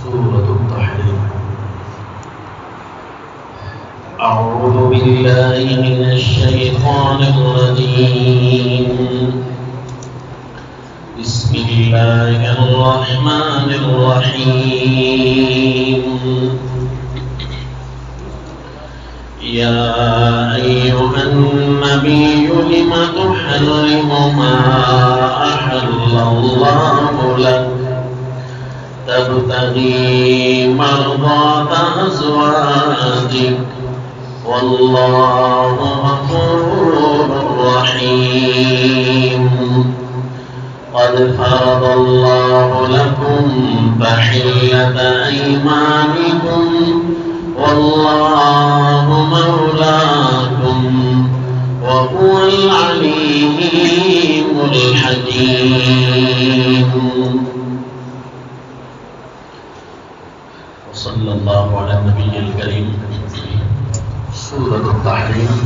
سورة التحريم. أعوذ بالله من الشيطان الرجيم. بسم الله الرحمن الرحيم. يا أيها النبي لم تحرم ما أحل الله لك تبتغي مرضات أزواجك والله غفور رحيم. قد فرض الله لكم تحلة أيمانكم والله مولاكم وهو العليم الحكيم. صلی اللہ علی النبی الکریم. سورۃ التحریم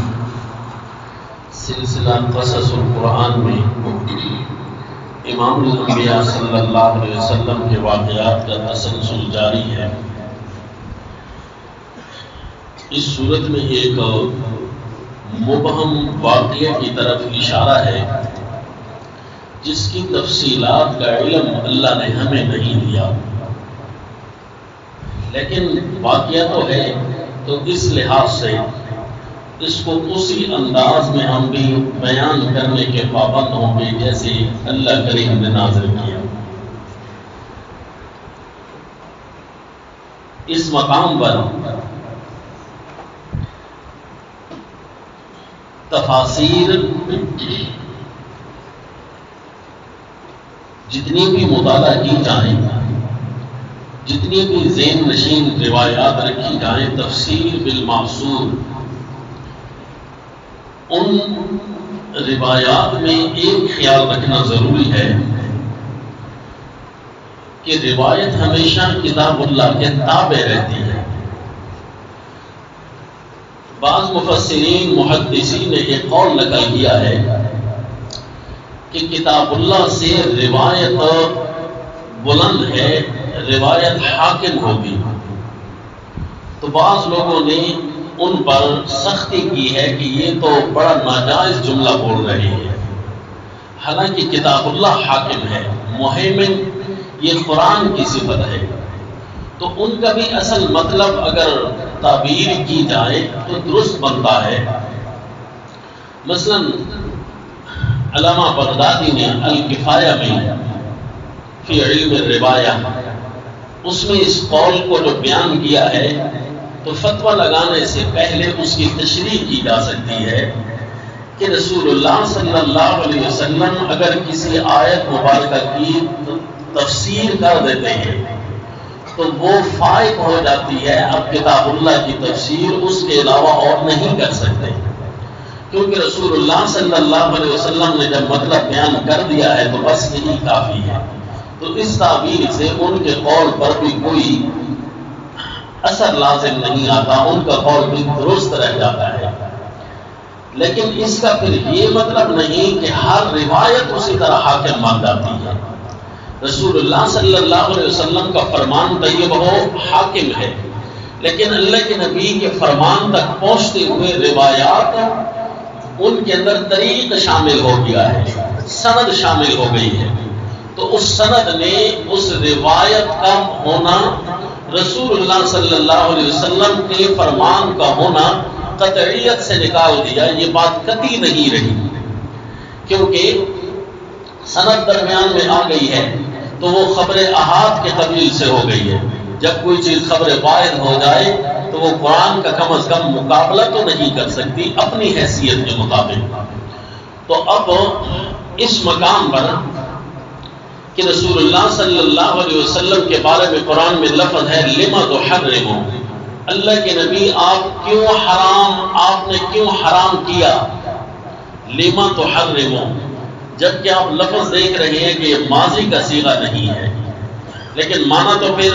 سلسلہ قصص القرآن میں امام الانبیاء صلی اللہ علیہ وسلم کے واقعات کا تسلسل جاری ہے. اس صورت میں ایک مبہم واقعے کی طرف اشارہ ہے جس کی تفصیلات کا علم اللہ نے ہمیں نہیں دیا، لیکن واقعہ تو ہے، تو اس لحاظ سے اس کو اسی انداز میں ہم بھی بیان کرنے کے پابند ہوں گے جیسے اللہ کریم نے نازل کیا. اس مقام پر تفاسیر جتنی بھی مطالعہ کی جائیں، جتنی بھی ذہن نشین روایات رکھی جائیں تفسیر بالمعصور، ان روایات میں ایک خیال رکھنا ضروری ہے کہ روایت ہمیشہ کتاب اللہ کے تابع رہتی ہے. بعض مفسرین محدثین نے ایک قول نقل کیا ہے کہ کتاب اللہ سے روایت بلند ہے، روایت حاکم ہوگی. تو بعض لوگوں نے ان پر سختی کی ہے کہ یہ تو بڑا ناجائز جملہ بول رہے ہیں، حالانکہ کتاب اللہ حاکم ہے، مہیمن یہ قرآن کی صفت ہے. تو ان کا بھی اصل مطلب اگر تعبیر کی جائے تو درست بنتا ہے. مثلا علامہ بغدادی نے الکفایہ میں فی علم الروایہ اس میں اس قول کو جو بیان کیا ہے تو فتویٰ لگانے سے پہلے اس کی تشریح کی جا سکتی ہے کہ رسول اللہ صلی اللہ علیہ وسلم اگر کسی آیت مبارکہ کی تفسیر کر دیتے ہیں تو وہ فائق ہو جاتی ہے. اب کتاب اللہ کی تفسیر اس کے علاوہ اور نہیں کر سکتے، کیونکہ رسول اللہ صلی اللہ علیہ وسلم نے جب مطلب بیان کر دیا ہے تو بس یہی کافی ہے. تو اس تعبیر سے ان کے قول پر بھی کوئی اثر لازم نہیں آتا، ان کا قول بھی درست رہ جاتا ہے. لیکن اس کا پھر یہ مطلب نہیں کہ ہر روایت اسی طرح حاکم مان جاتی ہے. رسول اللہ صلی اللہ علیہ وسلم کا فرمان طیب ہو حاکم ہے، لیکن اللہ کے نبی کے فرمان تک پہنچتے ہوئے روایات ان کے اندر طریق شامل ہو گیا ہے، سند شامل ہو گئی ہے. تو اس سند نے اس روایت کا ہونا، رسول اللہ صلی اللہ علیہ وسلم کے فرمان کا ہونا قطعیت سے نکال دیا. یہ بات قطعی نہیں رہی، کیونکہ سند درمیان میں آ گئی ہے تو وہ خبر احاد کے قبیل سے ہو گئی ہے. جب کوئی چیز خبر واحد ہو جائے تو وہ قرآن کا کم از کم مقابلہ تو نہیں کر سکتی اپنی حیثیت کے مطابق. تو اب اس مقام پر کہ رسول اللہ صلی اللہ علیہ وسلم کے بارے میں قرآن میں لفظ ہے لما تحرم، اللہ کے نبی آپ نے کیوں حرام کیا. لما تحرم، جبکہ آپ لفظ دیکھ رہے ہیں کہ یہ ماضی کا صیغہ نہیں ہے، لیکن مانا تو پھر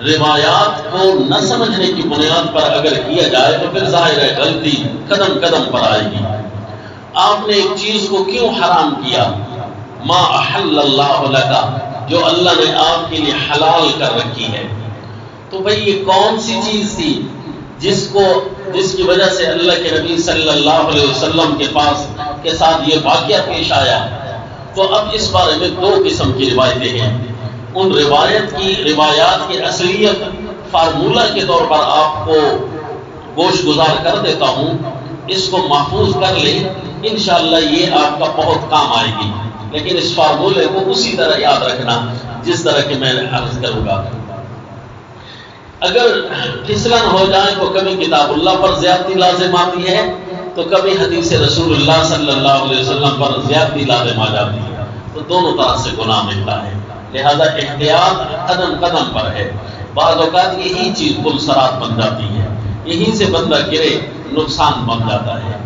روایات کو نہ سمجھنے کی بنیاد پر اگر کیا جائے تو پھر ظاہر ہے غلطی قدم قدم پر آئے گی. آپ نے ایک چیز کو کیوں حرام کیا؟ ما احل اللہ لک، جو اللہ نے آپ کے لیے حلال کر رکھی ہے۔ تو بھئی یہ کون سی چیز تھی جس کی وجہ سے اللہ کے نبی صلی اللہ علیہ وسلم کے ساتھ یہ واقعہ پیش آیا؟ تو اب اس بارے میں دو قسم کی روایتیں ہیں۔ ان روایات کی اصلیت فارمولہ کے طور پر آپ کو گوش گزار کر دیتا ہوں، اس کو محفوظ کر لیں، انشاءاللہ یہ آپ کا بہت کام آئے گی، لیکن اس فارمولے کو اسی طرح یاد رکھنا جس طرح کہ میں عرض کروں گا۔ اگر پھسلن ہو جائے تو کبھی کتاب اللہ پر زیادتی لازم آتی ہے، تو کبھی حدیث رسول اللہ صلی اللہ علیہ وسلم پر زیادتی لازم آ جاتی ہے، تو دونوں طرح سے گناہ ملتا ہے۔ لہذا احتیاط قدم قدم پر ہے۔ بعض اوقات یہی چیز پلسرات بن جاتی ہے، یہیں سے بندہ گرے نقصان بن جاتا ہے۔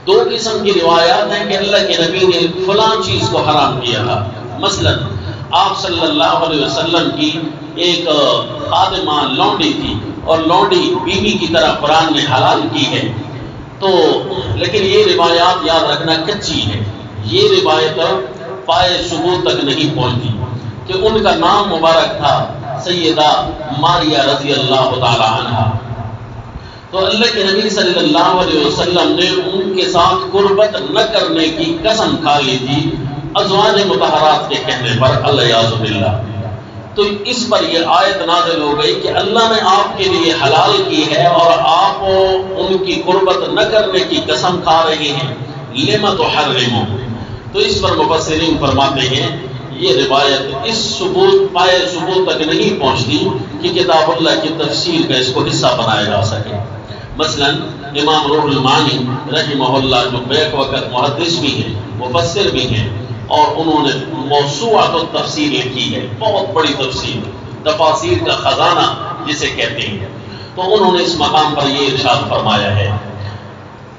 دو قسم کی روایات ہیں کہ اللہ کے نبی نے فلاں چیز کو حرام کیا تھا۔ مثلا آپ صلی اللہ علیہ وسلم کی ایک خادمہ لونڈی تھی، اور لونڈی بیوی کی طرح قرآن نے حلال کی ہے، تو لیکن یہ روایات یاد رکھنا کچی ہے، یہ روایت پائے ثبوت تک نہیں پہنچتی کہ ان کا نام مبارک تھا سیدہ ماریہ رضی اللہ تعالی عنہا۔ تو اللہ کے نبی صلی اللہ علیہ وسلم نے ان کے ساتھ قربت نہ کرنے کی قسم کھا لی تھی ازواج مطہرات کے کہنے پر، الیاذ باللہ۔ تو اس پر یہ آیت نازل ہو گئی کہ اللہ نے آپ کے لیے حلال کی ہے اور آپ ان کی قربت نہ کرنے کی قسم کھا رہے ہیں، لم تحرموا۔ تو اس پر مفسرین فرماتے ہیں یہ روایت اس پائے ثبوت تک نہیں پہنچتی کہ کتاب اللہ کی تفسیر کا اس کو حصہ بنایا جا سکے۔ مثلا امام روح المعانی رحمہ اللہ جو بیک وقت محدث بھی ہیں، مفسر بھی ہیں، اور انہوں نے موسوعۃ التفسیر لکھی ہے، بہت بڑی تفسیر، تفاسیر کا خزانہ جسے کہتے ہیں۔ تو انہوں نے اس مقام پر یہ ارشاد فرمایا ہے،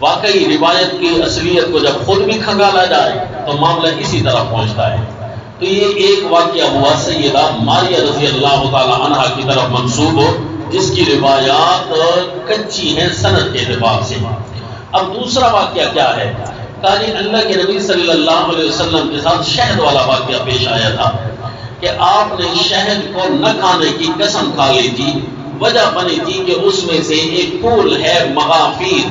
واقعی روایت کی اصلیت کو جب خود بھی کھنگالا جائے تو معاملہ اسی طرح پہنچتا ہے۔ تو یہ ایک واقعہ ہوا سیدہ ماریہ رضی اللہ تعالی عنہا کی طرف منسوب ہو، جس کی روایات کچی ہیں سند کے اعتبار سے۔ اب دوسرا واقعہ کیا ہے؟ کہ اللہ کے نبی صلی اللہ علیہ وسلم کے ساتھ شہد والا واقعہ پیش آیا تھا کہ آپ نے شہد کو نہ کھانے کی قسم کھا لی تھی۔ وجہ بنی تھی کہ اس میں سے ایک پھول ہے مغافیر،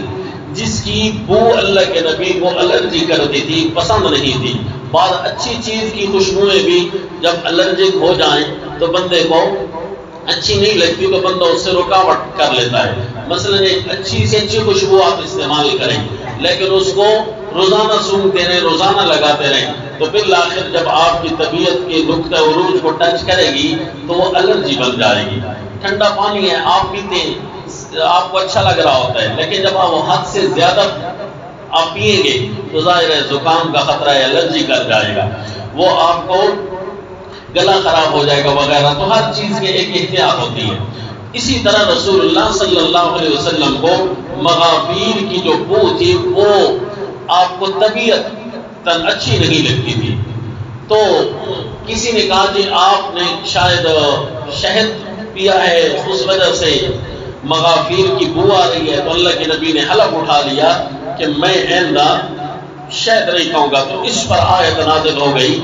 جس کی بو اللہ کے نبی کو الرجی کرتی تھی، پسند نہیں تھی۔ بعض اچھی چیز کی خوشبوئیں بھی جب الرجک ہو جائیں تو بندے کو اچھی نہیں لگتی، تو بندہ اس سے رکاوٹ کر لیتا ہے۔ مثلا ایک اچھی سے اچھی خوشبو آپ استعمال کریں، لیکن اس کو روزانہ سونگتے رہیں، روزانہ لگاتے رہیں، تو بالآخر جب آپ کی طبیعت کے نقطہ عروج کو ٹچ کرے گی تو وہ الرجی بن جائے گی۔ ٹھنڈا پانی ہے آپ پیتے ہیں، آپ کو اچھا لگ رہا ہوتا ہے، لیکن جب آپ حد سے زیادہ آپ پیئیں گے تو ظاہر ہے زکام کا خطرہ ہے، الرجی کر جائے گا، وہ آپ کو گلا خراب ہو جائے گا وغیرہ۔ تو ہر چیز کی ایک احتیاط ہوتی ہے۔ اسی طرح رسول اللہ صلی اللہ علیہ وسلم کو مغافیر کی جو بو تھی وہ آپ کو طبیعت اچھی نہیں لگتی تھی۔ تو کسی نے کہا کہ آپ نے شاید شہد پیا ہے اس وجہ سے مغافیر کی بو آ رہی ہے، تو اللہ کے نبی نے حلف اٹھا لیا کہ میں آئندہ شہد نہیں کھاؤں گا۔ تو اس پر آیت نازل ہو گئی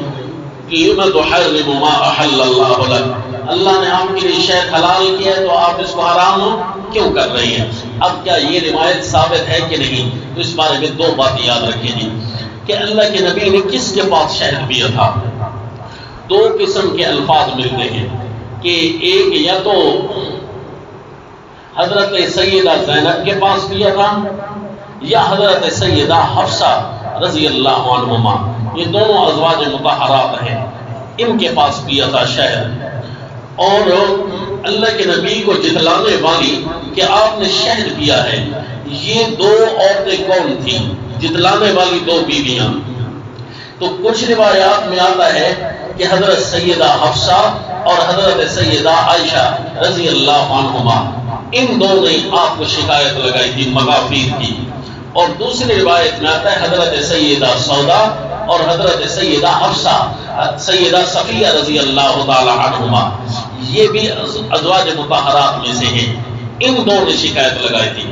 لِمَ تُحَرِّمُ مَا أَحَلَّ اللَّهُ لَكَ، اللہ نے آپ کے لیے شہد حلال کیا ہے تو آپ اس کو حرام کیوں کر رہی ہیں؟ اب کیا یہ روایت ثابت ہے کہ نہیں؟ تو اس بارے میں دو باتیں یاد رکھیں جی کہ اللہ کے نبی نے کس کے پاس شہد پیا تھا؟ دو قسم کے الفاظ ملتے ہیں کہ ایک یا تو حضرت سیدہ زینب کے پاس پیا تھا یا حضرت سیدہ حفصہ رضی اللہ عنہما، یہ دونوں ازواج مطہرات ہیں، ان کے پاس پیا تھا شہد۔ اور اللہ کے نبی کو جتلانے والی کہ آپ نے شہد پیا ہے، یہ دو عورتیں کون تھیں؟ جتلانے والی دو بیویاں۔ تو کچھ روایات میں آتا ہے کہ حضرت سیدہ حفصہ اور حضرت سیدہ عائشہ رضی اللہ عنہما، ان دو نے آپ کو شکایت لگائی تھی مغافیر کی۔ اور دوسری روایت میں آتا ہے حضرت سیدہ سودا اور حضرت سیدہ حفصہ سیدہ صفیہ رضی اللہ تعالی عنہما، یہ بھی ازواج مطہرات میں سے ہیں، ان دو نے شکایت لگائی تھی۔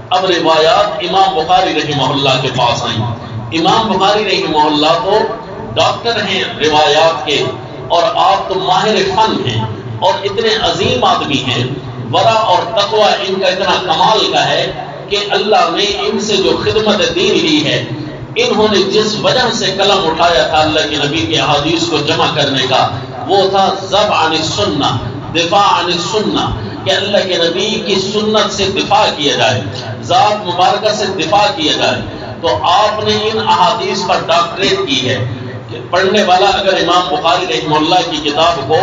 اب روایات امام بخاری رحمہ اللہ کے پاس آئیں۔ امام بخاری رحمہ اللہ تو ڈاکٹر ہیں روایات کے، اور آپ تو ماہر فن ہیں اور اتنے عظیم آدمی ہیں، ورع اور تقوی ان کا اتنا کمال کا ہے کہ اللہ نے ان سے جو خدمت دین لی ہے، انہوں نے جس وجہ سے قلم اٹھایا تھا اللہ کے نبی کے احادیث کو جمع کرنے کا، وہ تھا ذب عن السنہ، دفاع عن السنہ، کہ اللہ کے نبی کی سنت سے دفاع کیا جائے، ذات مبارکہ سے دفاع کیا جائے۔ تو آپ نے ان احادیث پر ڈاکٹریٹ کی ہے کہ پڑھنے والا اگر امام بخاری رحمہ اللہ کی کتاب کو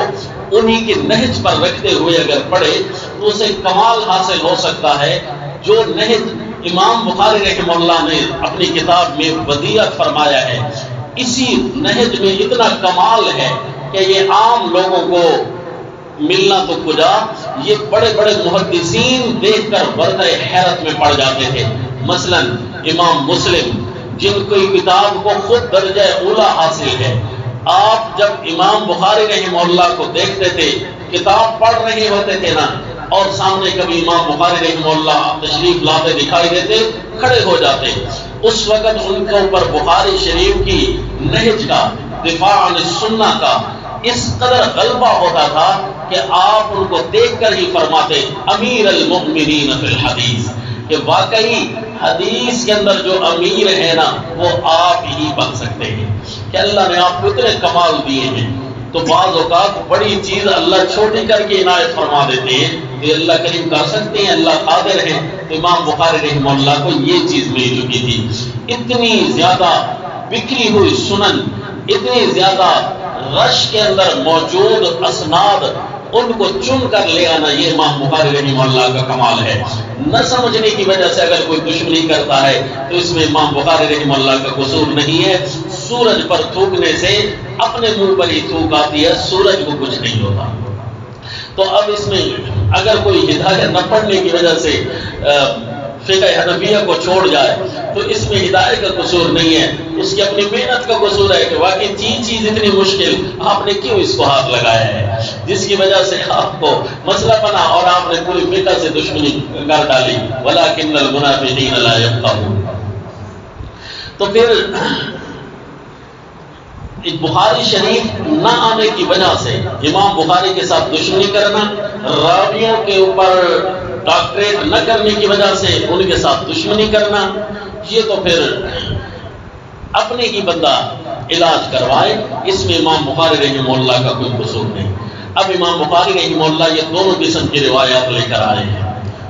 انہی کے نہج پر رکھتے ہوئے اگر پڑھے تو اسے کمال حاصل ہو سکتا ہے۔ جو نہج امام بخاری رحمہ اللہ نے اپنی کتاب میں ودیعت فرمایا ہے، اسی نہج میں اتنا کمال ہے کہ یہ عام لوگوں کو ملنا تو کجا، یہ بڑے بڑے محدثین دیکھ کر وردہ حیرت میں پڑ جاتے تھے۔ مثلا امام مسلم جن کی کتاب کو خود درجہ اولا حاصل ہے، آپ جب امام بخاری رحمہ اللہ کو دیکھتے تھے، کتاب پڑھ رہے ہوتے تھے نا، اور سامنے کبھی امام بخاری رحمہ اللہ تشریف لاتے دکھائی دیتے، کھڑے ہو جاتے، اس وقت ان کے اوپر بخاری شریف کی نہج کا، دفاع عن السنہ کا اس قدر غلبہ ہوتا تھا کہ آپ ان کو دیکھ کر ہی فرماتے امیر المؤمنین فی الحدیث، کہ واقعی حدیث کے اندر جو امیر ہے نا وہ آپ ہی بن سکتے ہیں، کہ اللہ نے آپ کو اتنے کمال دیے ہیں۔ تو بعض اوقات بڑی چیز اللہ چھوٹی کر کے عنایت فرما دیتے ہیں، کہ اللہ کریم کر سکتے ہیں، اللہ قادر ہے۔ تو امام بخاری رحمہ اللہ کو یہ چیز مل چکی تھی، اتنی زیادہ بکھری ہوئی سنن، اتنی زیادہ رش کے اندر موجود اسناد، ان کو چن کر لے آنا، یہ امام بخاری رحمہ اللہ کا کمال ہے۔ نہ سمجھنے کی وجہ سے اگر کوئی دشمنی کرتا ہے تو اس میں امام بخاری رحمہ اللہ کا قصور نہیں ہے۔ سورج پر تھوکنے سے اپنے منہ پر ہی تھوک آتی ہے، سورج کو کچھ نہیں ہوتا۔ تو اب اس میں اگر کوئی ہدایت نہ پڑھنے کی وجہ سے فقہ حنفیہ کو چھوڑ جائے تو اس میں ہدایت کا قصور نہیں ہے، اس کی اپنی محنت کا قصور ہے کہ واقعی چیز اتنی مشکل آپ نے کیوں اس کو ہاتھ لگایا ہے، جس کی وجہ سے آپ کو مسئلہ بنا اور آپ نے پوری فقہ سے دشمنی کر ڈالی۔ وَلَٰكِنَّ الْمُنَافِقِينَ لَا يَفْقَهُونَ۔ تو پھر بخاری شریف نہ آنے کی وجہ سے امام بخاری کے ساتھ دشمنی کرنا، راویوں کے اوپر ڈاکٹریٹ نہ کرنے کی وجہ سے ان کے ساتھ دشمنی کرنا، یہ تو پھر اپنے ہی بندہ علاج کروائے، اس میں امام بخاری رحمہ اللہ کا کوئی قصور نہیں۔ اب امام بخاری رحمہ اللہ یہ دونوں قسم کی روایات لے کر آئے ہیں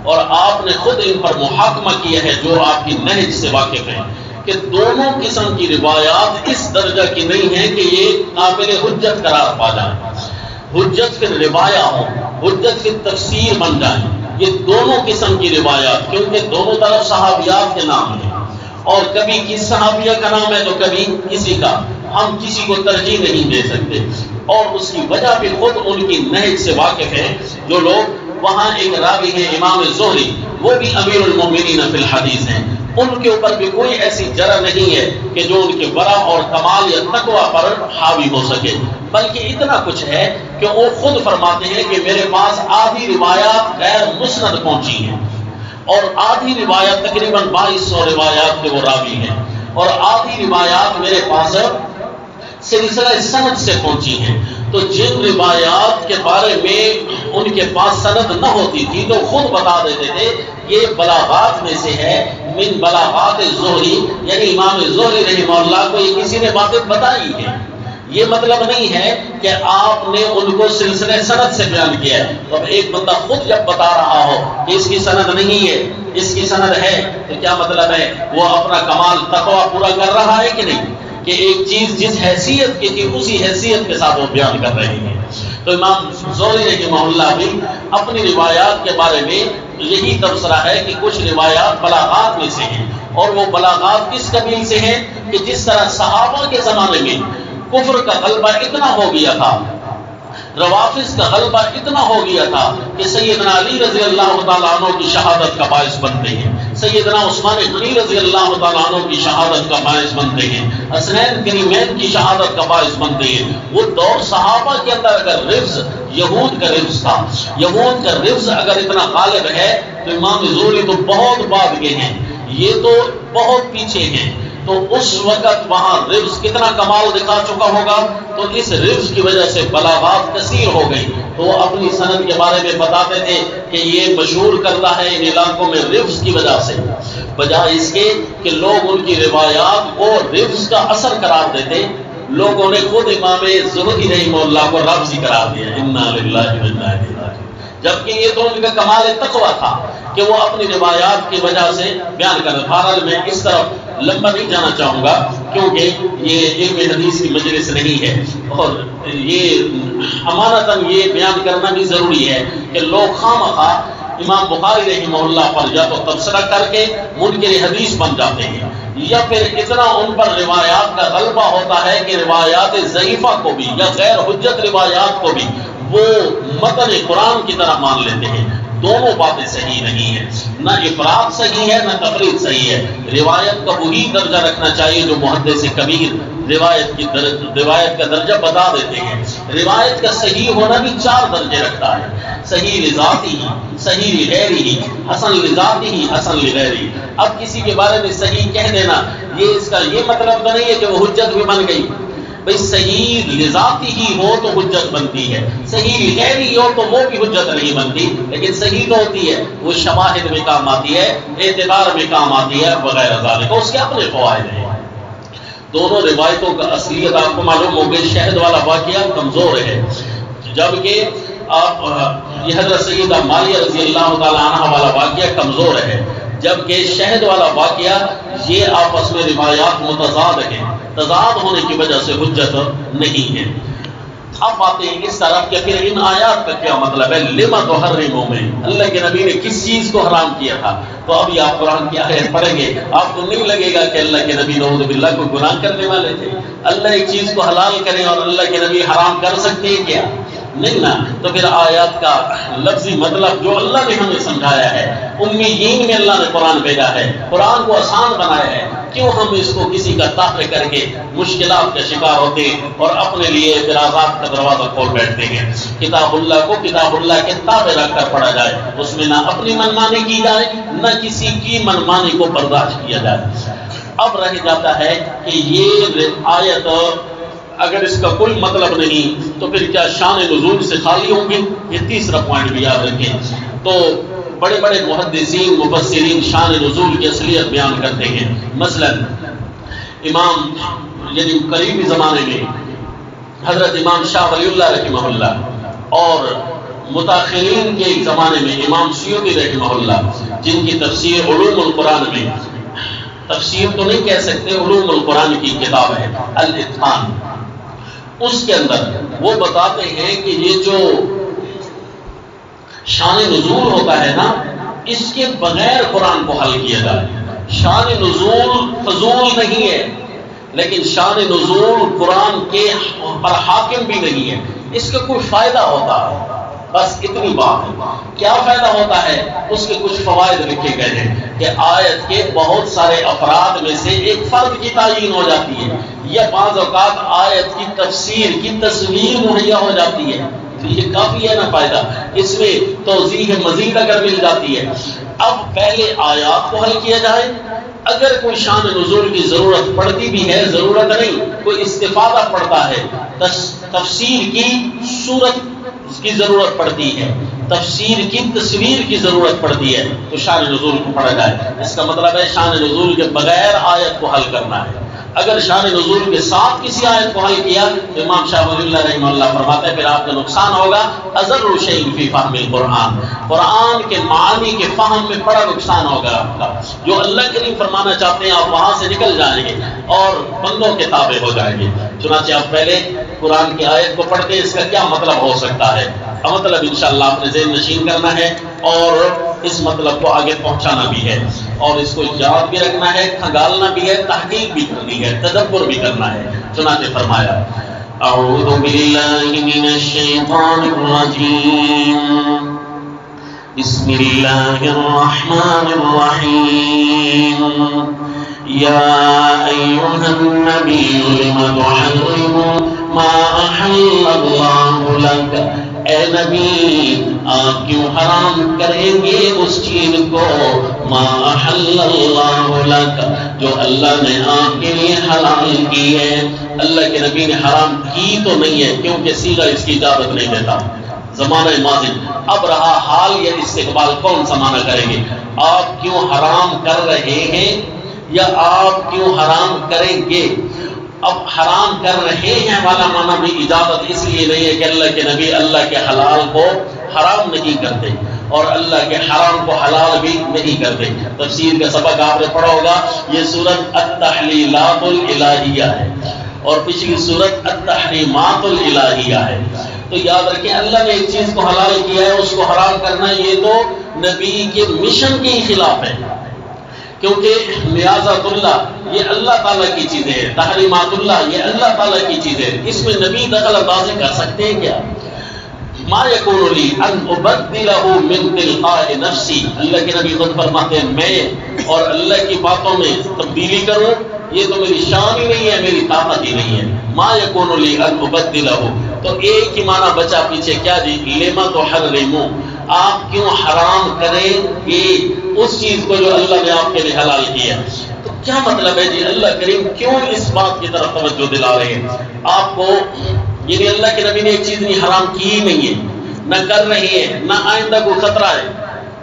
اور آپ نے خود ان پر محاکمہ کیا ہے، جو آپ کی نہج سے واقف ہیں، کہ دونوں قسم کی روایات اس درجہ کی نہیں ہیں کہ یہ قابل حجت قرار پا جائیں، حجت پھر روایہ ہوں، حجت پھر تفسیر بن جائیں۔ یہ دونوں قسم کی روایات، کیونکہ دونوں طرف صحابیات کے نام ہیں، اور کبھی کس صحابیہ کا نام ہے تو کبھی کسی کا، ہم کسی کو ترجیح نہیں دے سکتے، اور اس کی وجہ بھی خود ان کی نہج سے واقف ہیں۔ جو لوگ وہاں ایک راوی ہیں امام زہری، وہ بھی امیر المومنین فی الحدیث ہیں، ان کے اوپر بھی کوئی ایسی جرح نہیں ہے کہ جو ان کے ورع اور کمال یا تقوی پر حاوی ہو سکے، بلکہ اتنا کچھ ہے کہ وہ خود فرماتے ہیں کہ میرے پاس آدھی روایات غیر مسند پہنچی ہیں، اور آدھی روایات تقریباً 2200 روایات کے وہ راوی ہیں، اور آدھی روایات میرے پاس سلسلہ سند سے پہنچی ہیں۔ تو جن روایات کے بارے میں ان کے پاس سند نہ ہوتی تھی تو خود بتا دیتے تھے یہ بلاغات میں سے ہے، من بلاغات زہری، یعنی امام زہری رحمہ اللہ کو یہ کسی نے باتیں بتائی ہیں۔ یہ مطلب نہیں ہے کہ آپ نے ان کو سلسلے سند سے بیان کیا ہے۔ تو اب ایک بندہ خود جب بتا رہا ہو کہ اس کی سند نہیں ہے، اس کی سند ہے، تو کیا مطلب ہے؟ وہ اپنا کمال تقویٰ پورا کر رہا ہے کہ نہیں، کہ ایک چیز جس حیثیت کی تھی اسی حیثیت کے ساتھ وہ بیان کر رہے ہیں۔ تو امام زہری رحمہ اللہ بھی اپنی روایات کے بارے میں یہی تبصرہ ہے کہ کچھ روایات بلاغات میں سے ہیں، اور وہ بلاغات کس قبیل سے ہیں کہ جس طرح صحابہ کے زمانے میں کفر کا غلبہ اتنا ہو گیا تھا، روافض کا غلبہ اتنا ہو گیا تھا کہ سیدنا علی رضی اللہ تعالیٰ عنہ کی شہادت کا باعث بنتے ہیں، سیدنا عثمان غنی رضی اللہ تعالیٰ عنہ کی شہادت کا باعث بنتے ہیں، حسنین کریمین کی شہادت کا باعث بنتے ہیں۔ وہ دور صحابہ کے اندر اگر رفض یہود کا رفض تھا، یہود کا رفض اگر اتنا غالب ہے تو امام زہری تو بہت بعد کے ہیں، یہ تو بہت پیچھے ہیں۔ تو اس وقت وہاں رفظ کتنا کمال دکھا چکا ہوگا، تو اس رفظ کی وجہ سے بلاغات کثیر ہو گئی. تو وہ اپنی سند کے بارے میں بتاتے تھے کہ یہ مشہور کرتا ہے ان علاقوں میں رفظ کی وجہ سے، بجائے اس کے کہ لوگ ان کی روایات کو رفظ کا اثر قرار دیتے. لوگوں نے خود امام زہری رحمہ اللہ کو رفظی قرار دیا، انا للہ و انا الیہ راجعون، جبکہ یہ تو ان کا کمال تقویٰ تھا کہ وہ اپنی روایات کی وجہ سے بیان کر. بہرحال میں اس طرف لمبا نہیں جانا چاہوں گا کیونکہ یہ علم حدیث کی مجلس نہیں ہے، اور یہ امانتاً یہ بیان کرنا بھی ضروری ہے کہ لوگ خواہ امام بخاری رحمہ اللہ پر یا تو تبصرہ کر کے منکر حدیث بن جاتے ہیں، یا پھر اتنا ان پر روایات کا غلبہ ہوتا ہے کہ روایات ضعیفہ کو بھی یا غیر حجت روایات کو بھی وہ متن قرآن کی طرح مان لیتے ہیں. دونوں باتیں صحیح نہیں ہیں، نہ افراد صحیح ہے نہ تفرید صحیح ہے. روایت کا وہی درجہ رکھنا چاہیے جو محدث کبیر روایت کا درجہ بتا دیتے ہیں. روایت کا صحیح ہونا بھی 4 درجے رکھتا ہے: صحیح لذاتی ہی، صحیح لغیری، حسن لذاتی ہی، حسن لغیری. اب کسی کے بارے میں صحیح کہہ دینا یہ اس کا یہ مطلب تو نہیں ہے کہ وہ حجت بھی بن گئی. بھئی صحیح لذاتی ہی ہو تو حجت بنتی ہے، صحیح لغیری ہو تو وہ بھی حجت نہیں بنتی، لیکن صحیح تو ہوتی ہے وہ شواہد میں کام آتی ہے، اعتبار میں کام آتی ہے وغیرہ ذالک، اس کے اپنے فوائد ہیں. دونوں روایتوں کا اصلیت آپ کو معلوم ہو گئی. شہد والا واقعہ کمزور ہے، جبکہ آپ یہ حضرت سیدہ مالیہ رضی اللہ تعالی عنہ والا واقعہ کمزور ہے، جبکہ شہد والا واقعہ یہ آپس میں روایات متضاد ہیں، تضاد ہونے کی وجہ سے حجت نہیں ہے. اب باتیں اس طرف کہ پھر ان آیات کا کیا مطلب ہے. لما تحرموا میں اللہ کے نبی نے کس چیز کو حرام کیا تھا. تو ابھی آپ قرآن کی آیت پڑھیں گے آپ کو نہیں لگے گا کہ اللہ کے نبی نعوذ باللہ کو گناہ کرنے والے تھے. اللہ ایک چیز کو حلال کرے اور اللہ کے نبی حرام کر سکتے ہیں کیا؟ نہیں نا. تو پھر آیات کا لفظی مطلب جو اللہ نے ہمیں سمجھایا ہے، امیین میں اللہ نے قرآن بھیجا ہے، قرآن کو آسان بنایا ہے، کیوں ہم اس کو کسی کا تابع کر کے مشکلات کا شکار ہوتے ہیں اور اپنے لیے اعتراضات کا دروازہ کھول بیٹھتے ہیں. کتاب اللہ کو کتاب اللہ کے تابع رکھ کر پڑھا جائے، اس میں نہ اپنی منمانی کی جائے نہ کسی کی منمانی کو برداشت کیا جائے. اب رہ جاتا ہے کہ یہ آیت اگر اس کا کوئی مطلب نہیں تو پھر کیا شان نزول سے خالی ہوں گے؟ یہ تیسرا پوائنٹ بھی یاد رکھیں. تو بڑے بڑے محدثین مفسرین شان نزول کی اصلیت بیان کرتے ہیں. مثلا امام یعنی قریبی زمانے میں حضرت امام شاہ ولی اللہ رحمہ اللہ اور متاخرین کے زمانے میں امام سیوطی رحمہ اللہ، جن کی تفسیر علوم القرآن میں، تفسیر تو نہیں کہہ سکتے، علوم القرآن کی کتاب ہے الاتقان، اس کے اندر وہ بتاتے ہیں کہ یہ جو شان نزول ہوتا ہے نا، اس کے بغیر قرآن کو حل کیا جائے. شان نزول فضول نہیں ہے، لیکن شان نزول قرآن کے پر حاکم بھی نہیں ہے. اس کا کوئی فائدہ ہوتا ہے، بس اتنی بات ہے. کیا فائدہ ہوتا ہے؟ اس کے کچھ فوائد لکھے گئے ہیں کہ آیت کے بہت سارے افراد میں سے ایک فرد کی تعین ہو جاتی ہے، یا بعض اوقات آیت کی تفسیر کی تصویر مہیا ہو جاتی ہے. یہ کافی ہے نا فائدہ، اس میں توضیح مزید اگر مل جاتی ہے. اب پہلے آیات کو حل کیا جائے، اگر کوئی شان نزول کی ضرورت پڑتی بھی ہے، ضرورت نہیں، کوئی استفادہ پڑتا ہے، تفسیر کی صورت کی ضرورت پڑتی ہے، تفسیر کی تصویر کی ضرورت پڑتی ہے، تو شان نزول کو پڑھا جائے. اس کا مطلب ہے شان نزول کے بغیر آیت کو حل کرنا ہے. اگر شان نزول کے ساتھ کسی آیت کو حل کیا تو امام شاہ ولی اللہ رحمہ اللہ فرماتے ہیں پھر آپ کا نقصان ہوگا. اضر شیء فی فہم القرآن، قرآن کے معانی کے فہم میں بڑا نقصان ہوگا آپ کا. جو اللہ کریم فرمانا چاہتے ہیں آپ وہاں سے نکل جائیں گے اور بندوں کے تابع ہو جائیں گے. چنانچہ آپ پہلے قرآن کی آیت کو پڑھتے ہیں، اس کا کیا مطلب ہو سکتا ہے، مطلب انشاءاللہ آپ نے ذہن نشین کرنا ہے اور اس مطلب کو آگے پہنچانا بھی ہے، اور اس کو یاد بھی رکھنا ہے، کھنگالنا بھی ہے، تحقیق بھی کرنی ہے، تدبر بھی کرنا ہے. چنانچہ فرمایا اعوذ باللہ من الشیطان الرجیم بسم اللہ الرحمن الرحیم یا ایھا النبی لم تحرم ما احل اللہ لک. اے نبی آپ کیوں حرام کریں گے اس چیز کو ما احل اللہ لک، جو اللہ نے آپ کے لیے حلال کی ہے۔ اللہ کے نبی نے حرام کی تو نہیں ہے، کیونکہ صیغہ اس کی اجازت نہیں دیتا، زمانہ ماضی۔ اب رہا حال یا استقبال، کون سا معنی کریں گے؟ آپ کیوں حرام کر رہے ہیں یا آپ کیوں حرام کریں گے؟ اب حرام کر رہے ہیں والا معنی بھی اجازت اس لیے نہیں ہے کہ اللہ کے نبی اللہ کے حلال کو حرام نہیں کرتے اور اللہ کے حرام کو حلال بھی نہیں کرتے۔ تفسیر کا سبق آپ نے پڑھا ہوگا، یہ سورۃ التحلیلات الالہیہ ہے اور پچھلی سورۃ التحریمات الالہیہ ہے۔ تو یاد رکھیں، اللہ نے ایک چیز کو حلال کیا ہے، اس کو حرام کرنا یہ تو نبی کے مشن کے خلاف ہے، کیونکہ نیازات اللہ یہ اللہ تعالیٰ کی چیزیں ہیں، تحریمات اللہ یہ اللہ تعالیٰ کی چیزیں ہیں، اس میں نبی دخل اندازی کر سکتے ہیں کیا؟ ما یکون لی ان ابدلہ من تلقاء نفسی، اللہ کے نبی خود فرماتے ہیں میں اور اللہ کی باتوں میں تبدیلی کروں یہ تو میری شان ہی نہیں ہے، میری طاقت ہی نہیں ہے۔ ما یکون لی ان ابدلہ، تو ایک ہی معنی بچا پیچھے کیا جی؟ لما تحرموا، آپ کیوں حرام کریں گے اس چیز کو جو اللہ نے آپ کے لیے حلال کیا؟ تو کیا مطلب ہے جی؟ اللہ کریم کیوں اس بات کی طرف توجہ دلا رہے ہیں آپ کو؟ یعنی اللہ کے نبی نے ایک چیز نہیں حرام کی ہی نہیں ہے، نہ کر رہے ہیں، نہ آئندہ کو خطرہ ہے،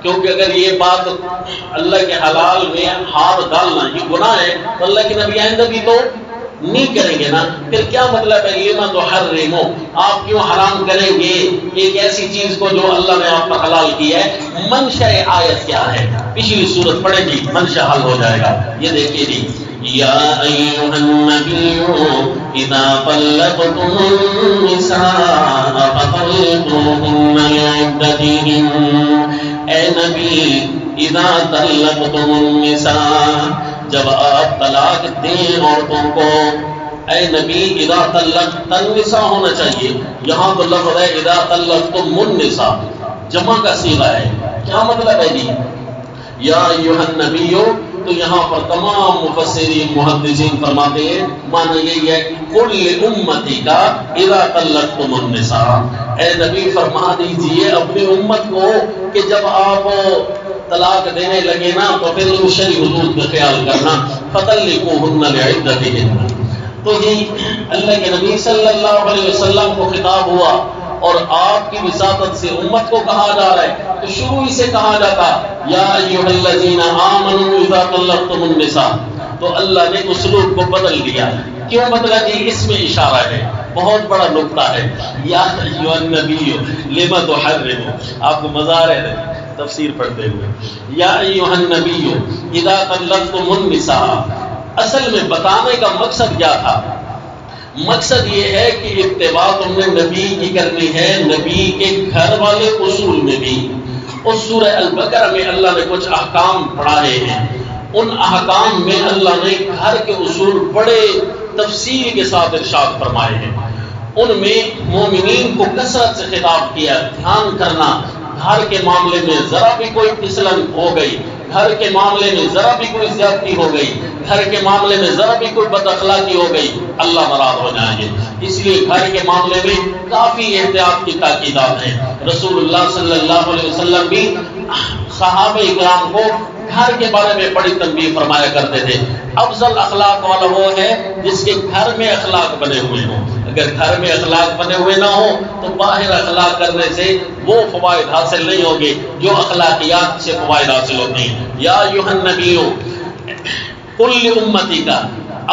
کیونکہ اگر یہ بات اللہ کے حلال میں ہاتھ ڈالنا یہ گناہ ہے تو اللہ کے نبی آئندہ بھی تو نہیں کریں گے نا۔ پھر کیا مطلب ہے لما تحرموا، آپ کیوں حرام کریں گے ایک ایسی چیز کو جو اللہ نے آپ پر حلال کی ہے؟ منشأ آیت کیا ہے؟ پچھلی سورت پڑھیں گی، منشأ حل ہو جائے گا۔ یہ دیکھیے جی، یا ایھا النبی اذا طلقتم النساء فطلقوهن لعدتهن، اے نبی اذا طلقتم النساء، جب آپ طلاق دیں عورتوں کو، اے نبی اذا طلقتم النساء ہونا چاہیے، یہاں تو لفظ ہے اذا طلقتم النساء، جمع کا صیغہ ہے۔ کیا مطلب ہے جی؟ یا ایھا النبی، تو یہاں پر تمام مفسرین محدثین فرماتے ہیں معنی یہی ہے کل امتی کا اذا طلقتم النساء، اے نبی فرما دیجئے اپنی امت کو کہ جب آپ طلاق دینے لگے نا تو پھر ان شرعی حدود کا خیال کرنا، فطلقوهن لعدتهن۔ تو یہ اللہ کے نبی صلی اللہ علیہ وسلم کو خطاب ہوا اور آپ کی وساطت سے امت کو کہا جا رہا ہے، تو شروع ہی سے کہا جاتا یا ایھا الذین آمنوا اذا طلقتم النساء، تو اللہ نے اسلوب کو بدل دیا۔ کیوں بدلا جی؟ اس میں اشارہ ہے، بہت بڑا نقطہ ہے۔ یا ایھا النبی لما تحرموا، آپ کو مزہ آ رہا ہے تفسیر پڑھتے ہوئے، یا ایھا النبی اذا طلقتم النساء، اصل میں بتانے کا مقصد کیا تھا؟ مقصد یہ ہے کہ اتباع تم نے نبی کی کرنی ہے، نبی کے گھر والے اصول میں بھی۔ اس سورہ البقرہ میں اللہ نے کچھ احکام پڑھائے ہیں، ان احکام میں اللہ نے گھر کے اصول بڑے تفصیل کے ساتھ ارشاد فرمائے ہیں۔ ان میں مومنین کو کثرت سے خطاب کیا، دھیان کرنا، گھر کے معاملے میں ذرا بھی کوئی پھسلن ہو گئی، گھر کے معاملے میں ذرا بھی کوئی زیادتی ہو گئی، گھر کے معاملے میں ذرا بھی کوئی بد اخلاقی ہو گئی، اللہ ناراض ہو جائیں گے۔ اس لیے گھر کے معاملے میں کافی احتیاط کی تاکیدات ہیں۔ رسول اللہ صلی اللہ علیہ وسلم بھی صحابہ اکرام کو گھر کے بارے میں بڑی تنبیہ فرمایا کرتے تھے۔ افضل اخلاق والا وہ ہے جس کے گھر میں اخلاق بنے ہوئے ہوں، اگر گھر میں اخلاق بنے ہوئے نہ ہوں تو باہر اخلاق کرنے سے وہ فوائد حاصل نہیں ہوگے جو اخلاقیات سے فوائد حاصل ہوتی ہیں۔ یا ایھا النبی کل امتی کا،